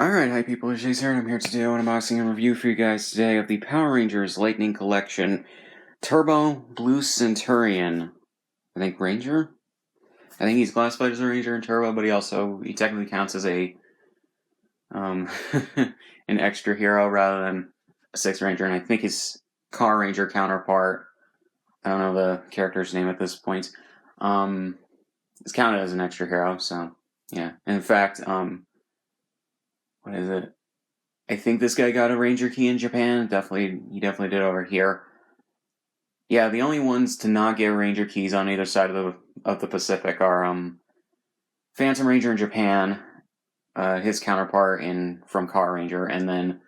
Alright, hi people, it's Chase here, and I'm here to do an unboxing and review for you guys today of the Power Rangers Lightning Collection Turbo Blue Centurion. I think Ranger? I think he's classified as a Ranger in Turbo, but he technically counts as a, an extra hero rather than a 6th Ranger, and I think his Car Ranger counterpart, I don't know the character's name at this point, is counted as an extra hero, so, yeah. And in fact, what is it? I think this guy got a Ranger key in Japan. He definitely did over here. Yeah, the only ones to not get Ranger keys on either side of the Pacific are Phantom Ranger in Japan, his counterpart from Car Ranger, and then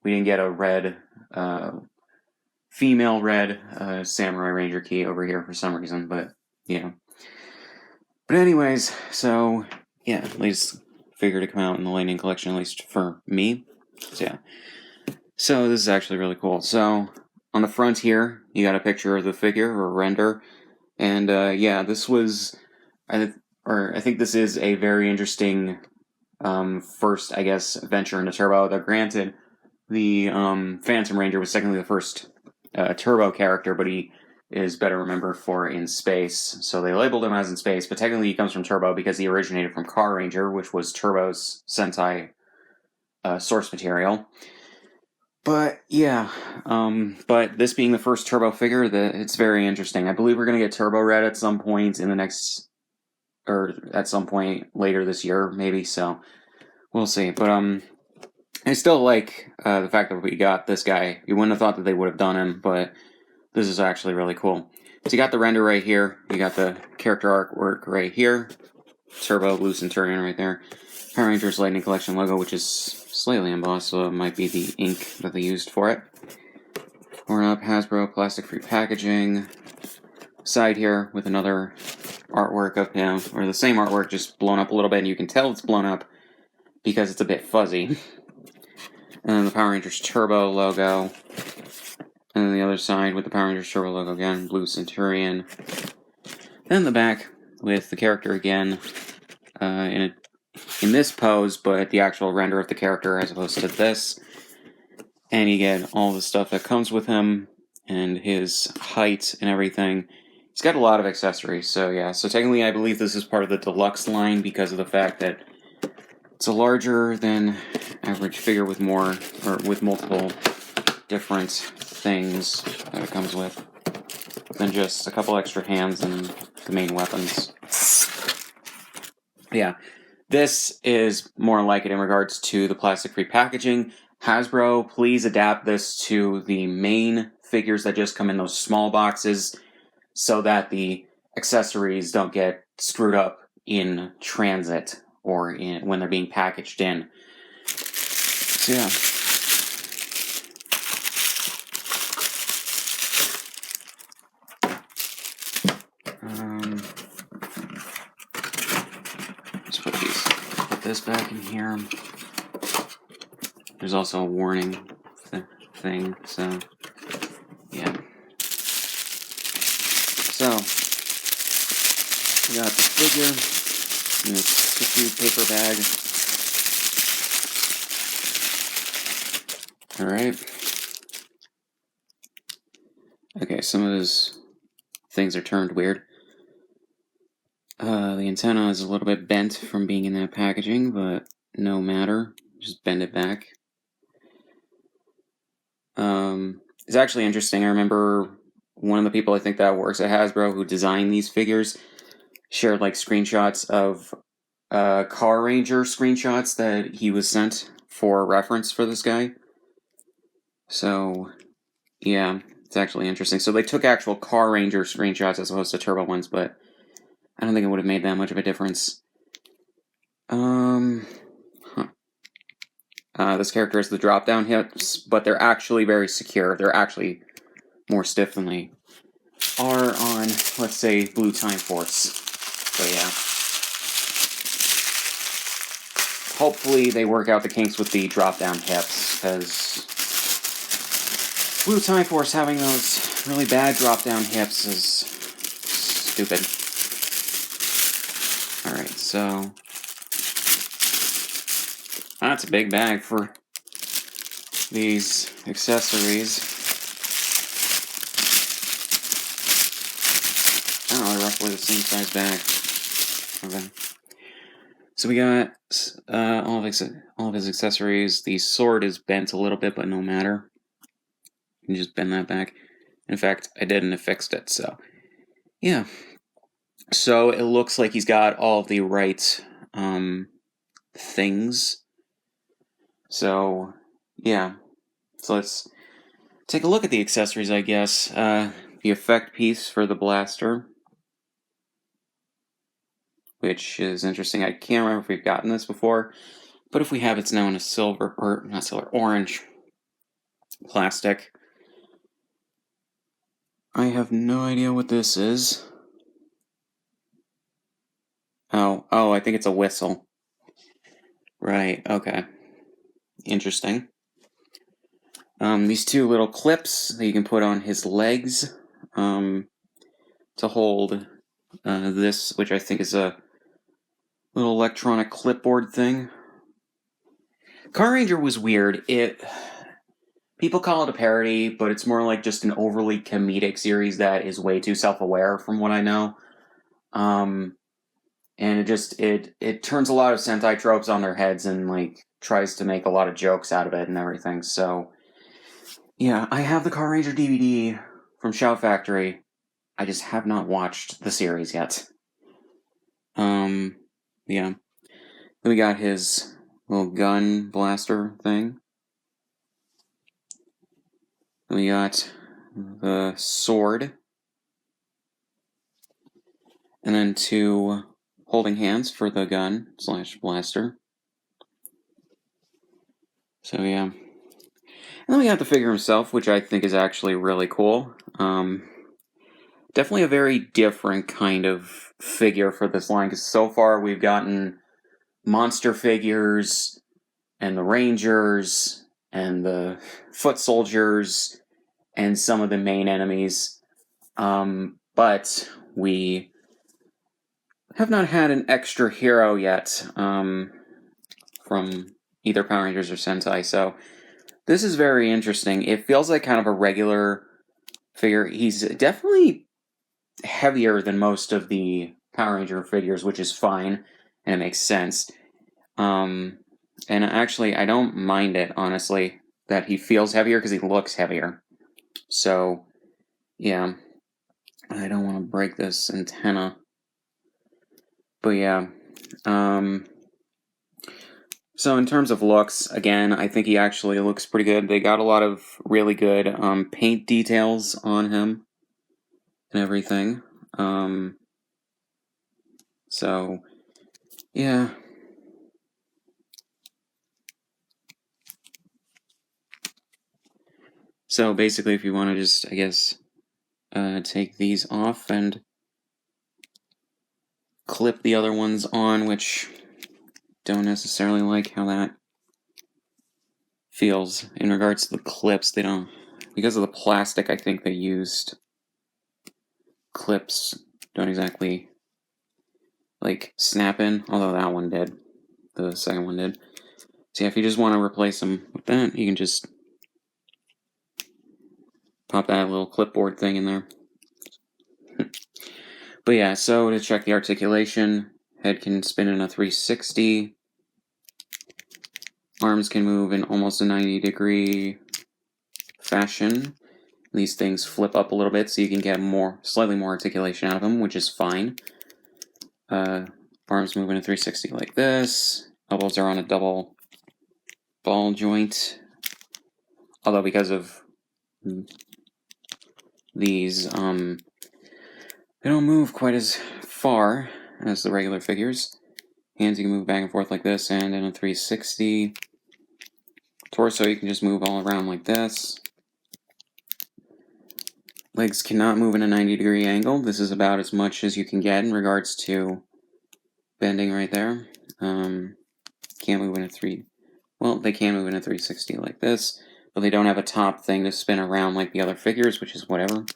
we didn't get a red female red Samurai Ranger key over here for some reason, but yeah. But anyways, so yeah, at least figure to come out in the Lightning Collection, at least for me. So yeah. So this is actually really cool. So on the front here, you got a picture of the figure or render, and yeah, this was, I think this is a very interesting first, I guess, venture into Turbo. Though granted, the Phantom Ranger was technically the first Turbo character, but he is better remembered for in space. So they labeled him as in space, but technically he comes from Turbo because he originated from Car Ranger, which was Turbo's Sentai source material. But yeah, but this being the first Turbo figure, it's very interesting. I believe we're going to get Turbo Red at some point in the next, or at some point later this year, maybe, so we'll see. But I still like the fact that we got this guy. You wouldn't have thought that they would have done him, but this is actually really cool. So you got the render right here, you got the character artwork right here, Turbo Blue Centurion right there, Power Rangers Lightning Collection logo, which is slightly embossed, so it might be the ink that they used for it. Torn up Hasbro plastic-free packaging. Side here with another artwork of him, or the same artwork, just blown up a little bit, and you can tell it's blown up because it's a bit fuzzy. And then the Power Rangers Turbo logo. And then the other side with the Power Rangers Turbo logo again, Blue Centurion. Then the back with the character again, in this pose, but the actual render of the character as opposed to this. And you get all the stuff that comes with him, and his height and everything. He's got a lot of accessories, so yeah. So technically I believe this is part of the deluxe line because of the fact that it's a larger than average figure with more, or with multiple different things that it comes with than just a couple extra hands and the main weapons. Yeah, this is more like it in regards to the plastic-free packaging. Hasbro, please adapt this to the main figures that just come in those small boxes so that the accessories don't get screwed up in transit or when they're being packaged in. So yeah. Let's put this back in here. There's also a warning thing, so yeah. So we got the figure in this tissue paper bag. Alright. Okay, some of his things are turned weird. The antenna is a little bit bent from being in that packaging, but no matter. Just bend it back. It's actually interesting. I remember one of the people I think that works at Hasbro who designed these figures shared like screenshots of Car Ranger screenshots that he was sent for reference for this guy. So, yeah, it's actually interesting. So they took actual Car Ranger screenshots as opposed to Turbo ones, but I don't think it would have made that much of a difference. This character has the drop-down hips, but they're actually very secure. They're actually more stiff than they are on, let's say, Blue Time Force. So yeah. Hopefully they work out the kinks with the drop-down hips, because Blue Time Force having those really bad drop-down hips is stupid. Alright, so That's a big bag for these accessories. Oh, they're roughly the same size bag. Okay. So we got all of his accessories. The sword is bent a little bit, but no matter. You can just bend that back. In fact, I did and it fixed it, so yeah. So it looks like he's got all of the right things. So yeah. So let's take a look at the accessories, I guess. The effect piece for the blaster, which is interesting. I can't remember if we've gotten this before, but if we have, it's now in a silver, or not silver, orange plastic. I have no idea what this is. Oh, I think it's a whistle. Right, okay. Interesting. These two little clips that you can put on his legs to hold this, which I think is a little electronic clipboard thing. Car Ranger was weird. People call it a parody, but it's more like just an overly comedic series that is way too self-aware, from what I know. And it turns a lot of Sentai tropes on their heads and like tries to make a lot of jokes out of it and everything. So yeah, I have the Car Ranger DVD from Shout Factory. I just have not watched the series yet. Yeah. Then we got his little gun blaster thing. Then we got the sword. And then two holding hands for the gun / blaster. So yeah. And then we got the figure himself, which I think is actually really cool. Definitely a very different kind of figure for this line, because so far we've gotten monster figures, and the Rangers, and the foot soldiers, and some of the main enemies. But we have not had an extra hero yet from either Power Rangers or Sentai, so this is very interesting. It feels like kind of a regular figure. He's definitely heavier than most of the Power Ranger figures, which is fine, and it makes sense. And actually, I don't mind it, honestly, that he feels heavier, because he looks heavier. So, yeah. I don't want to break this antenna. But yeah. So in terms of looks, again, I think he actually looks pretty good. They got a lot of really good paint details on him and everything. So, yeah. So basically, if you want to just, I guess, take these off and clip the other ones on, which don't necessarily like how that feels in regards to the clips. They don't, because of the plastic, I think they used clips don't exactly like snap in, although that one did. The second one did. So yeah, if you just want to replace them with that, you can just pop that little clipboard thing in there. But yeah, so to check the articulation, head can spin in a 360. Arms can move in almost a 90-degree fashion. These things flip up a little bit, so you can get slightly more articulation out of them, which is fine. Arms move in a 360 like this. Elbows are on a double ball joint. Although because of these, they don't move quite as far as the regular figures. Hands you can move back and forth like this, and in a 360. Torso you can just move all around like this. Legs cannot move in a 90-degree angle. This is about as much as you can get in regards to bending right there. Can't move in a well, they can move in a 360 like this, but they don't have a top thing to spin around like the other figures, which is whatever.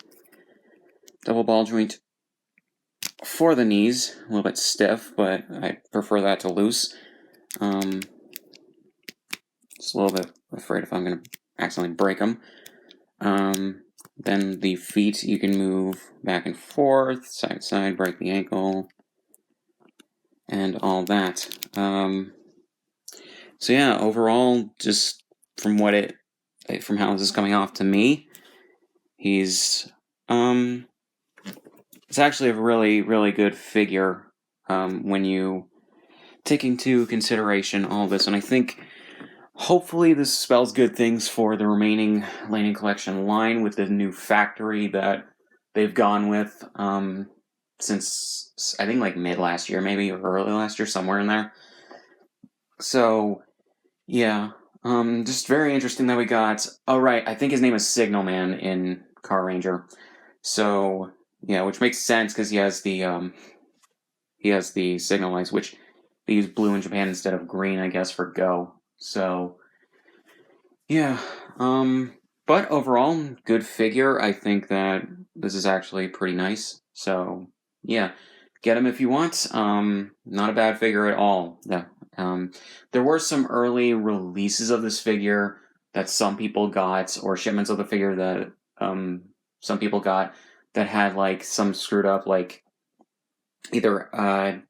Double ball joint for the knees, a little bit stiff, but I prefer that to loose. Just a little bit afraid if I'm going to accidentally break them. Then the feet, you can move back and forth, side to side, break the ankle, and all that. So yeah, overall, just from how this is coming off to me, he's it's actually a really, really good figure when you take into consideration all this, and I think hopefully this spells good things for the remaining Laning Collection line with the new factory that they've gone with since, I think, like mid last year, maybe, or early last year, somewhere in there. So, yeah, just very interesting that we got, oh right, I think his name is Signal Man in Car Ranger. So, yeah, which makes sense because he has the signal lights, which they use blue in Japan instead of green, I guess, for Go. So, yeah, but overall, good figure. I think that this is actually pretty nice. So, yeah, get him if you want. Not a bad figure at all. Yeah. There were some early releases of this figure that some people got, or shipments of the figure that some people got that had like some screwed up, like either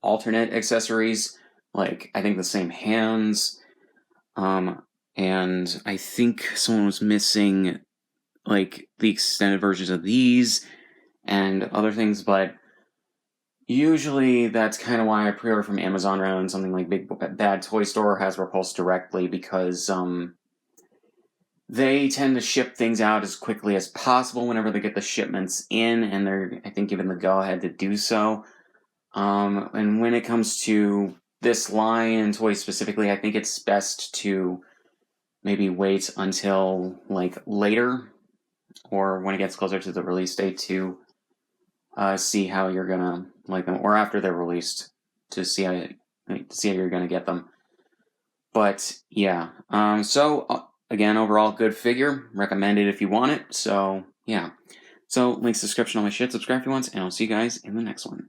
alternate accessories, like I think the same hands. And I think someone was missing like the extended versions of these and other things, but usually that's kind of why I pre-order from Amazon rather than something like Big Bad Toy Store or Hasbro Pulse directly, because they tend to ship things out as quickly as possible whenever they get the shipments in, and they're, I think, given the go-ahead to do so. And when it comes to this line and toys specifically, I think it's best to maybe wait until like later or when it gets closer to the release date to see how you're gonna like them, or after they're released to see how you're gonna get them. But yeah, so again, overall good figure, recommended if you want it. So yeah, so links description on my shit. Subscribe if you want, and I'll see you guys in the next one.